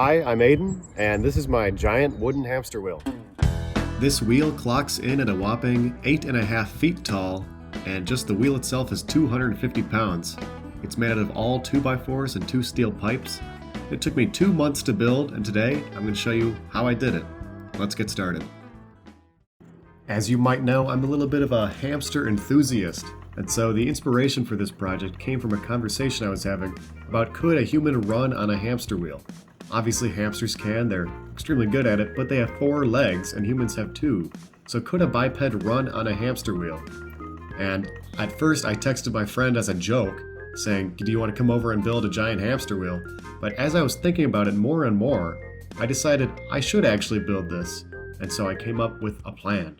Hi, I'm Aiden, and this is my giant wooden hamster wheel. This wheel clocks in at a whopping 8.5 feet tall, and just the wheel itself is 250 pounds. It's made out of all 2x4s and 2 steel pipes. It took me 2 months to build, and today I'm going to show you how I did it. Let's get started. As you might know, I'm a little bit of a hamster enthusiast, and so the inspiration for this project came from a conversation I was having about could a human run on a hamster wheel. Obviously hamsters can, they're extremely good at it, but they have 4 legs and humans have 2. So could a biped run on a hamster wheel? And at first I texted my friend as a joke, saying, do you want to come over and build a giant hamster wheel? But as I was thinking about it more and more, I decided I should actually build this, and so I came up with a plan.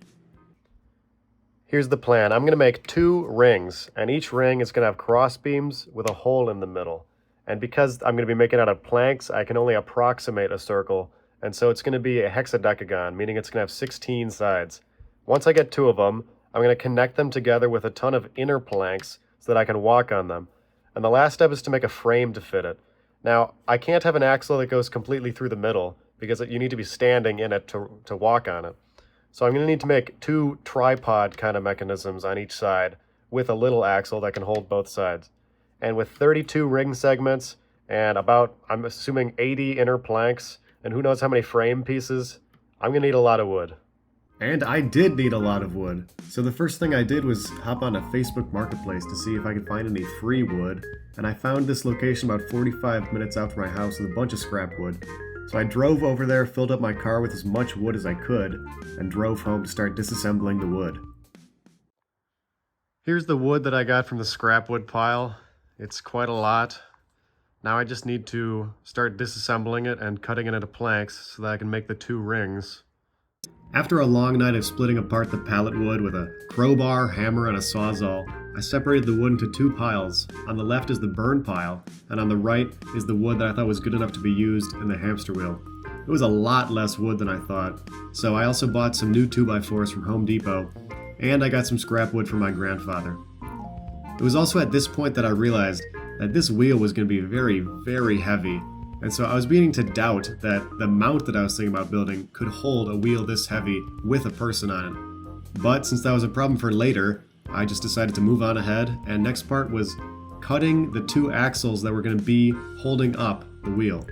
Here's the plan. I'm going to make 2 rings, and each ring is going to have cross beams with a hole in the middle. And because I'm going to be making it out of planks, I can only approximate a circle. And so it's going to be a hexadecagon, meaning it's going to have 16 sides. Once I get 2 of them, I'm going to connect them together with a ton of inner planks so that I can walk on them. And the last step is to make a frame to fit it. Now, I can't have an axle that goes completely through the middle because you need to be standing in it to walk on it. So I'm going to need to make 2 tripod kind of mechanisms on each side with a little axle that can hold both sides. And with 32 ring segments and about, I'm assuming 80 inner planks and who knows how many frame pieces, I'm going to need a lot of wood. And I did need a lot of wood. So the first thing I did was hop on a Facebook Marketplace to see if I could find any free wood. And I found this location about 45 minutes out from my house with a bunch of scrap wood. So I drove over there, filled up my car with as much wood as I could, and drove home to start disassembling the wood. Here's the wood that I got from the scrap wood pile. It's quite a lot. Now I just need to start disassembling it and cutting it into planks so that I can make the 2 rings. After a long night of splitting apart the pallet wood with a crowbar, hammer, and a sawzall, I separated the wood into 2 piles. On the left is the burn pile, and on the right is the wood that I thought was good enough to be used in the hamster wheel. It was a lot less wood than I thought, so I also bought some new 2x4s from Home Depot, and I got some scrap wood from my grandfather. It was also at this point that I realized that this wheel was going to be very, very heavy, and so I was beginning to doubt that the mount that I was thinking about building could hold a wheel this heavy with a person on it. But since that was a problem for later, I just decided to move on ahead, and next part was cutting the 2 axles that were going to be holding up the wheel.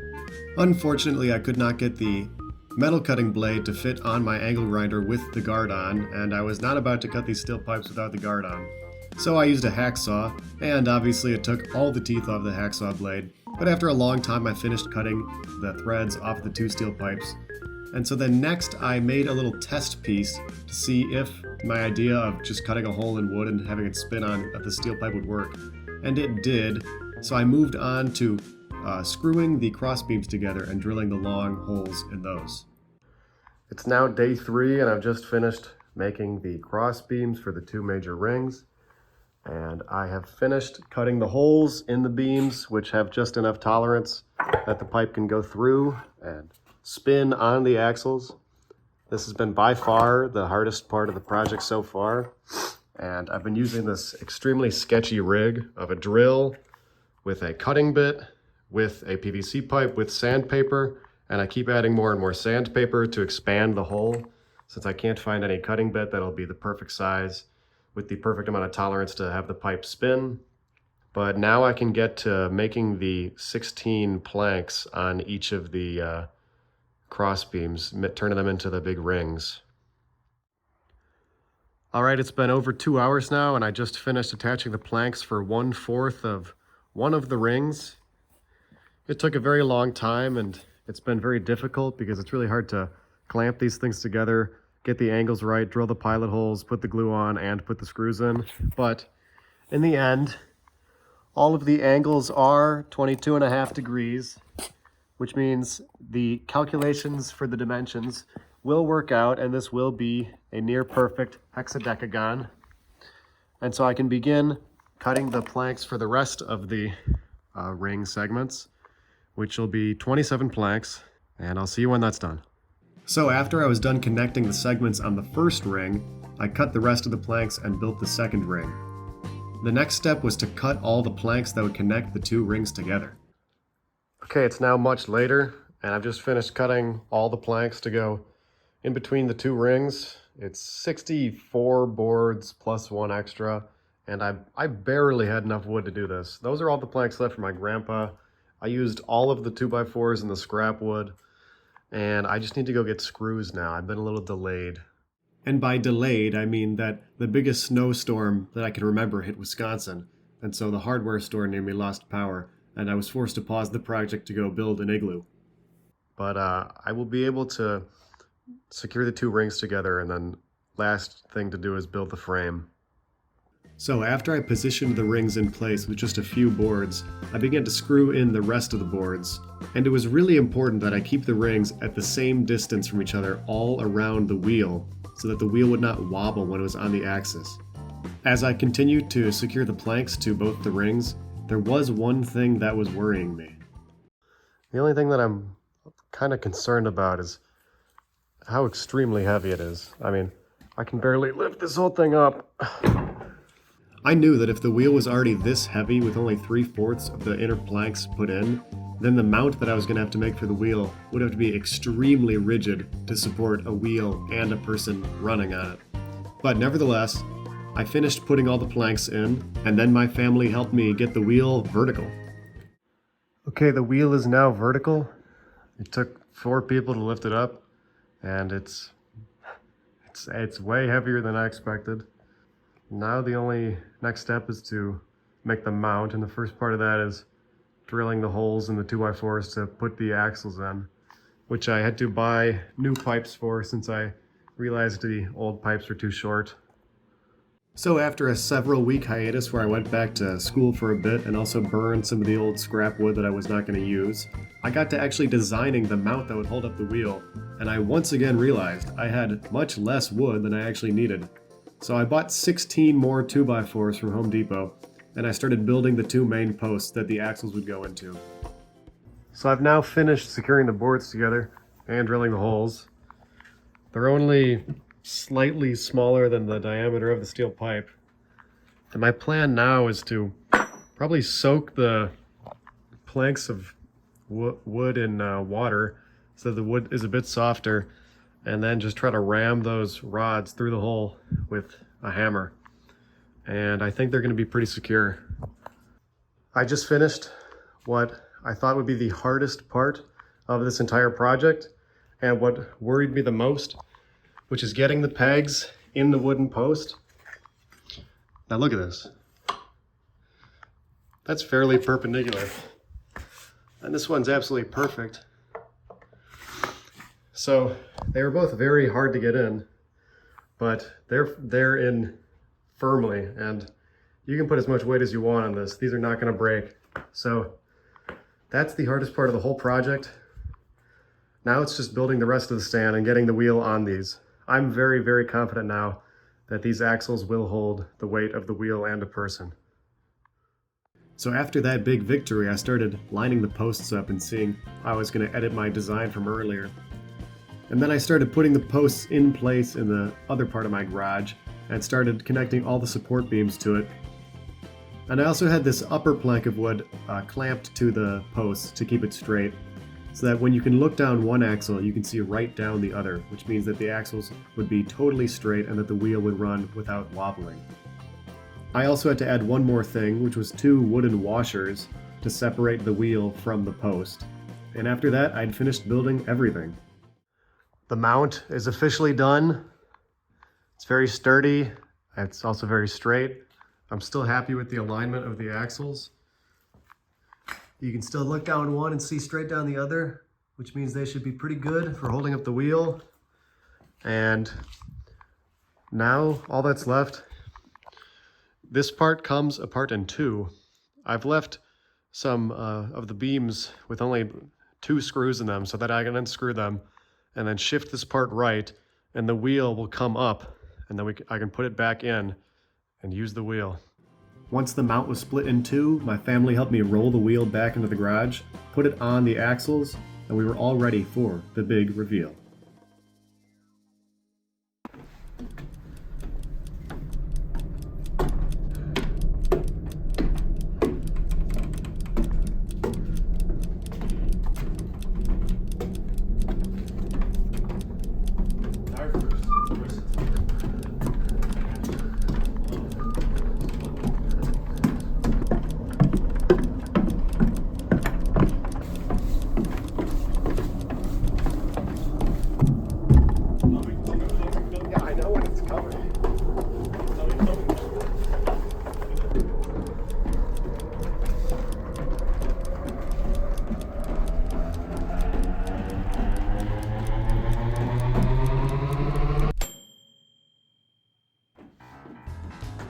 Unfortunately, I could not get the metal cutting blade to fit on my angle grinder with the guard on, and I was not about to cut these steel pipes without the guard on. So I used a hacksaw, and obviously it took all the teeth off the hacksaw blade, but after a long time I finished cutting the threads off the 2 steel pipes. And so then next I made a little test piece to see if my idea of just cutting a hole in wood and having it spin on the steel pipe would work. And it did, so I moved on to screwing the cross beams together and drilling the long holes in those. It's now day 3 and I've just finished making the cross beams for the 2 major rings. And I have finished cutting the holes in the beams, which have just enough tolerance that the pipe can go through and spin on the axles. This has been by far the hardest part of the project so far. And I've been using this extremely sketchy rig of a drill with a cutting bit, with a PVC pipe, with sandpaper, and I keep adding more and more sandpaper to expand the hole. Since I can't find any cutting bit that'll be the perfect size, with the perfect amount of tolerance to have the pipe spin. But now I can get to making the 16 planks on each of the cross beams, turning them into the big rings. All right, it's been over 2 hours now, and I just finished attaching the planks for 1/4 of one of the rings. It took a very long time, and it's been very difficult because it's really hard to clamp these things together, get the angles right, drill the pilot holes, put the glue on, and put the screws in. But in the end, all of the angles are 22.5 degrees, which means the calculations for the dimensions will work out, and this will be a near perfect hexadecagon. And so I can begin cutting the planks for the rest of the ring segments, which will be 27 planks, and I'll see you when that's done. So after I was done connecting the segments on the first ring, I cut the rest of the planks and built the second ring. The next step was to cut all the planks that would connect the 2 rings together. Okay, it's now much later, and I've just finished cutting all the planks to go in between the two rings. It's 64 boards plus one extra, and I barely had enough wood to do this. Those are all the planks left from my grandpa. I used all of the 2x4s and the scrap wood, and I just need to go get screws now. I've been a little delayed. And by delayed, I mean that the biggest snowstorm that I can remember hit Wisconsin, and so the hardware store near me lost power, and I was forced to pause the project to go build an igloo. But I will be able to secure the two rings together, and then last thing to do is build the frame. So after I positioned the rings in place with just a few boards, I began to screw in the rest of the boards. And it was really important that I keep the rings at the same distance from each other all around the wheel, so that the wheel would not wobble when it was on the axis. As I continued to secure the planks to both the rings, there was one thing that was worrying me. The only thing that I'm kind of concerned about is how extremely heavy it is. I mean, I can barely lift this whole thing up. I knew that if the wheel was already this heavy with only 3/4 of the inner planks put in, then the mount that I was going to have to make for the wheel would have to be extremely rigid to support a wheel and a person running on it. But nevertheless, I finished putting all the planks in, and then my family helped me get the wheel vertical. Okay, the wheel is now vertical. It took 4 people to lift it up, and it's way heavier than I expected. Now the only next step is to make the mount, and the first part of that is drilling the holes in the 2x4s to put the axles in, which I had to buy new pipes for since I realized the old pipes were too short. So after a several week hiatus where I went back to school for a bit and also burned some of the old scrap wood that I was not going to use, I got to actually designing the mount that would hold up the wheel, and I once again realized I had much less wood than I actually needed. So I bought 16 more 2x4s from Home Depot, and I started building the 2 main posts that the axles would go into. So I've now finished securing the boards together and drilling the holes. They're only slightly smaller than the diameter of the steel pipe. And my plan now is to probably soak the planks of wood in water so the wood is a bit softer, and then just try to ram those rods through the hole with a hammer. And I think they're going to be pretty secure. I just finished what I thought would be the hardest part of this entire project, and what worried me the most, which is getting the pegs in the wooden post. Now look at this. That's fairly perpendicular. And this one's absolutely perfect. So they were both very hard to get in, but they're in firmly, and you can put as much weight as you want on this. These are not going to break. So that's the hardest part of the whole project. Now it's just building the rest of the stand and getting the wheel on these. I'm very, very confident now that these axles will hold the weight of the wheel and a person. So after that big victory, I started lining the posts up and seeing how I was going to edit my design from earlier. And then I started putting the posts in place in the other part of my garage and started connecting all the support beams to it. And I also had this upper plank of wood clamped to the posts to keep it straight, so that when you can look down one axle, you can see right down the other, which means that the axles would be totally straight and that the wheel would run without wobbling. I also had to add one more thing, which was 2 wooden washers to separate the wheel from the post. And after that, I'd finished building everything. The mount is officially done. It's very sturdy. It's also very straight. I'm still happy with the alignment of the axles. You can still look down one and see straight down the other, which means they should be pretty good for holding up the wheel. And now all that's left, this part comes apart in 2. I've left some of the beams with only 2 screws in them so that I can unscrew them and then shift this part right, and the wheel will come up, and then I can put it back in and use the wheel. Once the mount was split in 2, my family helped me roll the wheel back into the garage, put it on the axles, and we were all ready for the big reveal.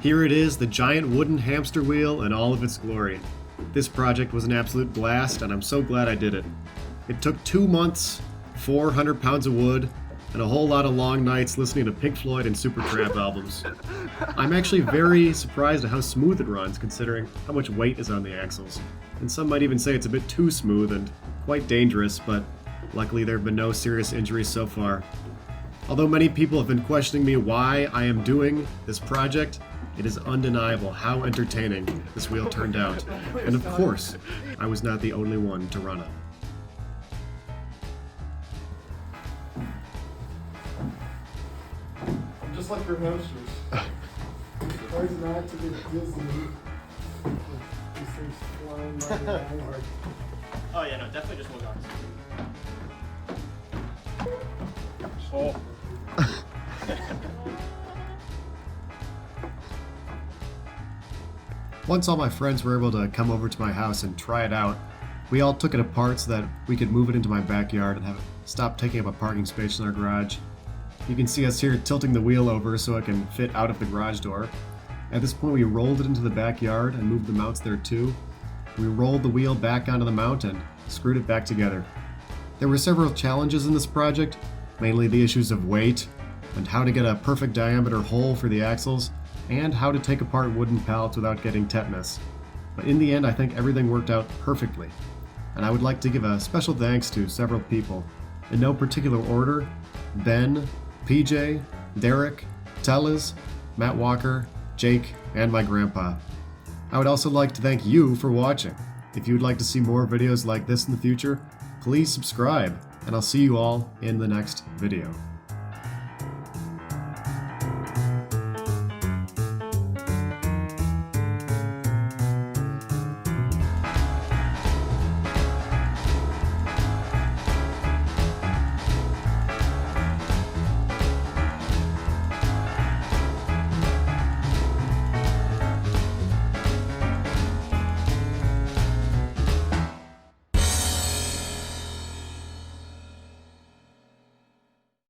Here it is, the giant wooden hamster wheel in all of its glory. This project was an absolute blast, and I'm so glad I did it. It took 2 months, 400 pounds of wood, and a whole lot of long nights listening to Pink Floyd and Supertramp albums. I'm actually very surprised at how smooth it runs, considering how much weight is on the axles. And some might even say it's a bit too smooth and quite dangerous, but luckily there have been no serious injuries so far. Although many people have been questioning me why I am doing this project, it is undeniable how entertaining this wheel turned out. And of course, I was not the only one to run it. Just like your hamsters. Tries not to get dizzy. These things flying by your eyes. Oh yeah, no, definitely just one arm. Oh. Once all my friends were able to come over to my house and try it out, we all took it apart so that we could move it into my backyard and have it stop taking up a parking space in our garage. You can see us here tilting the wheel over so it can fit out of the garage door. At this point we rolled it into the backyard and moved the mounts there too. We rolled the wheel back onto the mount and screwed it back together. There were several challenges in this project, mainly the issues of weight, and how to get a perfect diameter hole for the axles, and how to take apart wooden pallets without getting tetanus. But in the end I think everything worked out perfectly. And I would like to give a special thanks to several people. In no particular order: Ben, PJ, Derek, Tellez, Matt Walker, Jake, and my grandpa. I would also like to thank you for watching. If you would like to see more videos like this in the future, please subscribe, and I'll see you all in the next video.